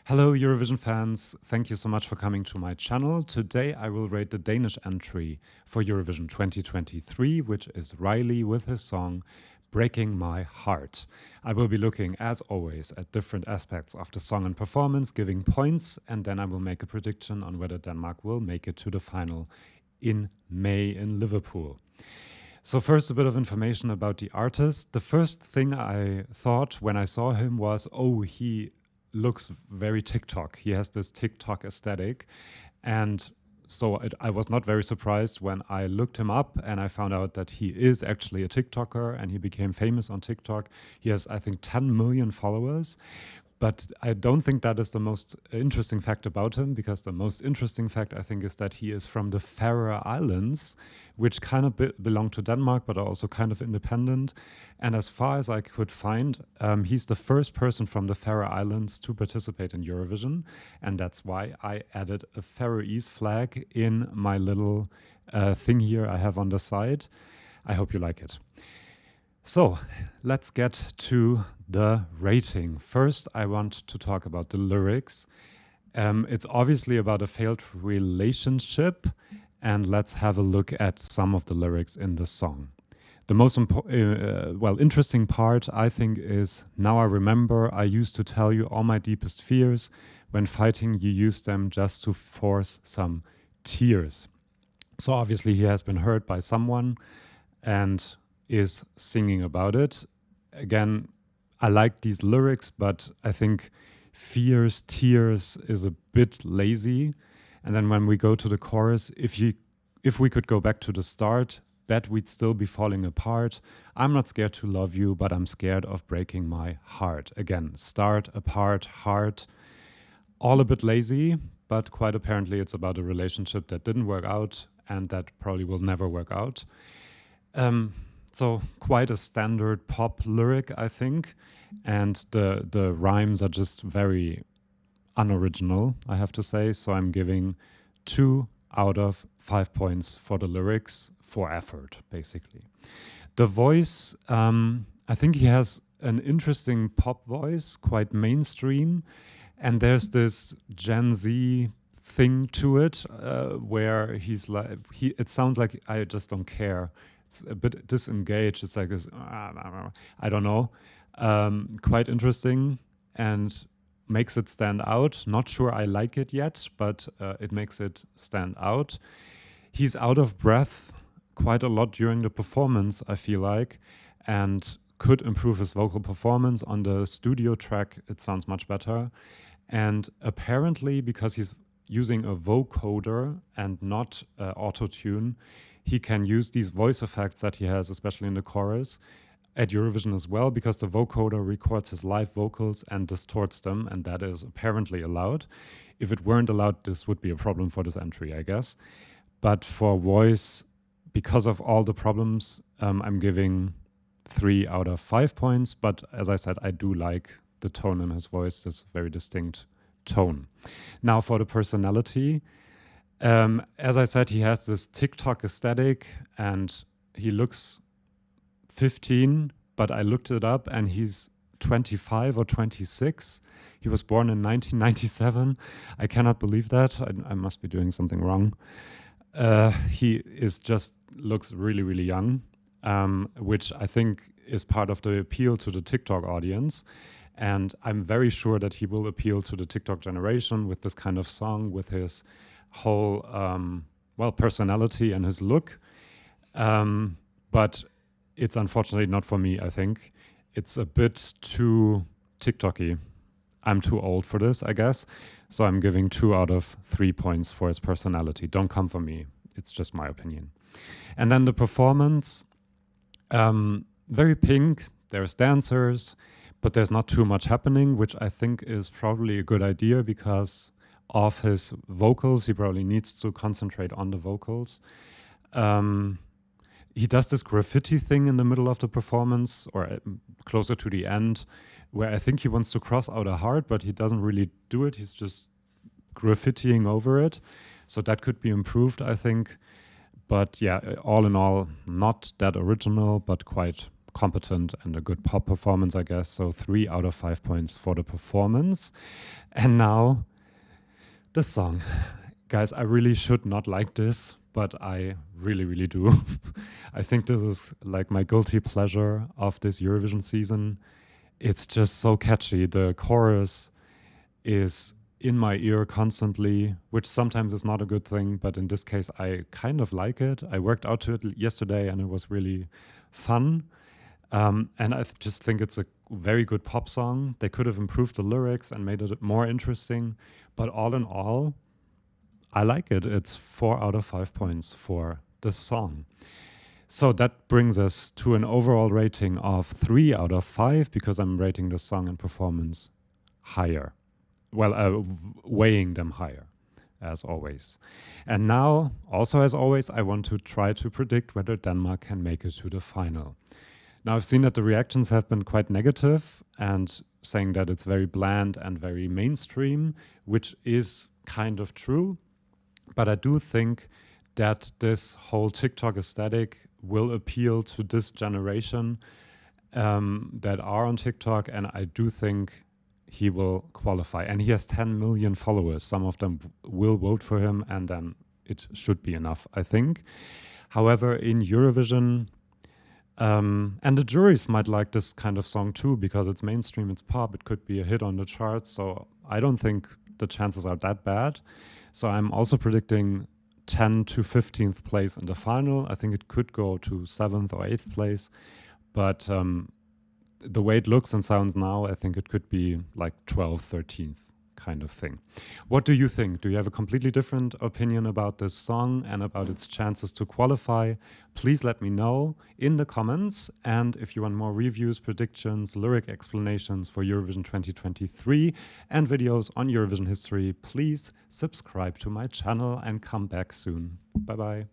Hello Eurovision fans, thank you so much for coming to my channel. Today I will rate the Danish entry for Eurovision 2023, which is Reiley with his song Breaking My Heart. I will be looking, as always, at different aspects of the song and performance, giving points, and then I will make a prediction on whether Denmark will make it to the final in May in Liverpool. So first, a bit of information about the artist. The first thing I thought when I saw him was, oh, he looks very TikTok. He has this TikTok aesthetic. And so I was not very surprised when I looked him up and I found out that he is actually a TikToker and he became famous on TikTok. He has, I think, 10 million followers. But I don't think that is the most interesting fact about him, because the most interesting fact, I think, is that he is from the Faroe Islands, which kind of belong to Denmark, but are also kind of independent. And as far as I could find, he's the first person from the Faroe Islands to participate in Eurovision. And that's why I added a Faroese flag in my little thing here I have on the side. I hope you like it. So let's get to the rating. First, I want to talk about the lyrics. It's obviously about a failed relationship, and let's have a look at some of the lyrics in the song. The most interesting part, I think, is "Now I remember I used to tell you all my deepest fears. When fighting, you used them just to force some tears." So obviously he has been hurt by someone and is singing about it. Again, I like these lyrics, but I think fears, tears is a bit lazy. And then when we go to the chorus, if we could go back to the start, bet we'd still be falling apart. I'm not scared to love you, but I'm scared of breaking my heart. Again, start, apart, heart, all a bit lazy, but quite apparently it's about a relationship that didn't work out and that probably will never work out. So quite a standard pop lyric, I think. And the rhymes are just very unoriginal, I have to say. So I'm giving 2 out of 5 points for the lyrics, for effort, basically. The voice, I think he has an interesting pop voice, quite mainstream. And there's this Gen Z thing to it, where he's like, it sounds like I just don't care. It's a bit disengaged. It's like this, I don't know, quite interesting and makes it stand out. Not sure I like it yet, but it makes it stand out. He's out of breath quite a lot during the performance, I feel like, and could improve his vocal performance. On the studio track, it sounds much better. And apparently, because he's using a vocoder and not auto-tune, he can use these voice effects that he has, especially in the chorus, at Eurovision as well, because the vocoder records his live vocals and distorts them, and that is apparently allowed. If it weren't allowed, this would be a problem for this entry, I guess. But for voice, because of all the problems, I'm giving 3 out of 5 points. But as I said, I do like the tone in his voice, this very distinct tone. Now for the personality. As I said, he has this TikTok aesthetic and he looks 15, but I looked it up and he's 25 or 26. He was born in 1997. I cannot believe that. I must be doing something wrong. He looks really, really young, which I think is part of the appeal to the TikTok audience. And I'm very sure that he will appeal to the TikTok generation with this kind of song, with his whole personality and his look, but it's unfortunately not for me. I think it's a bit too TikTok-y. I'm too old for this, I guess, so I'm giving 2 out of 3 points for his personality. Don't come for me, it's just my opinion. And then the performance, very pink. There's dancers, but there's not too much happening, which I think is probably a good idea because of his vocals. He probably needs to concentrate on the vocals. He does this graffiti thing in the middle of the performance, or closer to the end, where I think he wants to cross out a heart, but he doesn't really do it. He's just graffitiing over it. So that could be improved, I think. But yeah, all in all, not that original, but quite competent and a good pop performance, I guess. So 3 out of 5 points for the performance. And now the song. Guys, I really should not like this, but I really, really do. I think this is like my guilty pleasure of this Eurovision season. It's just so catchy. The chorus is in my ear constantly, which sometimes is not a good thing, but in this case, I kind of like it. I worked out to it yesterday and it was really fun. And I just think it's a very good pop song. They could have improved the lyrics and made it more interesting. But all in all, I like it. It's 4 out of 5 points for the song. So that brings us to an overall rating of 3 out of 5 because I'm rating the song and performance higher. Well, weighing them higher, as always. And now, also as always, I want to try to predict whether Denmark can make it to the final. Now, I've seen that the reactions have been quite negative and saying that it's very bland and very mainstream, which is kind of true. But I do think that this whole TikTok aesthetic will appeal to this generation that are on TikTok, and I do think he will qualify. And he has 10 million followers. Some of them will vote for him, and then it should be enough, I think. However, in Eurovision, and the juries might like this kind of song too, because it's mainstream, it's pop, it could be a hit on the charts. So I don't think the chances are that bad. So I'm also predicting 10th to 15th place in the final. I think it could go to 7th or 8th place. But the way it looks and sounds now, I think it could be like 12th, 13th kind of thing. What do you think? Do you have a completely different opinion about this song and about its chances to qualify? Please let me know in the comments. And if you want more reviews, predictions, lyric explanations for Eurovision 2023 and videos on Eurovision history, please subscribe to my channel and come back soon. Bye-bye.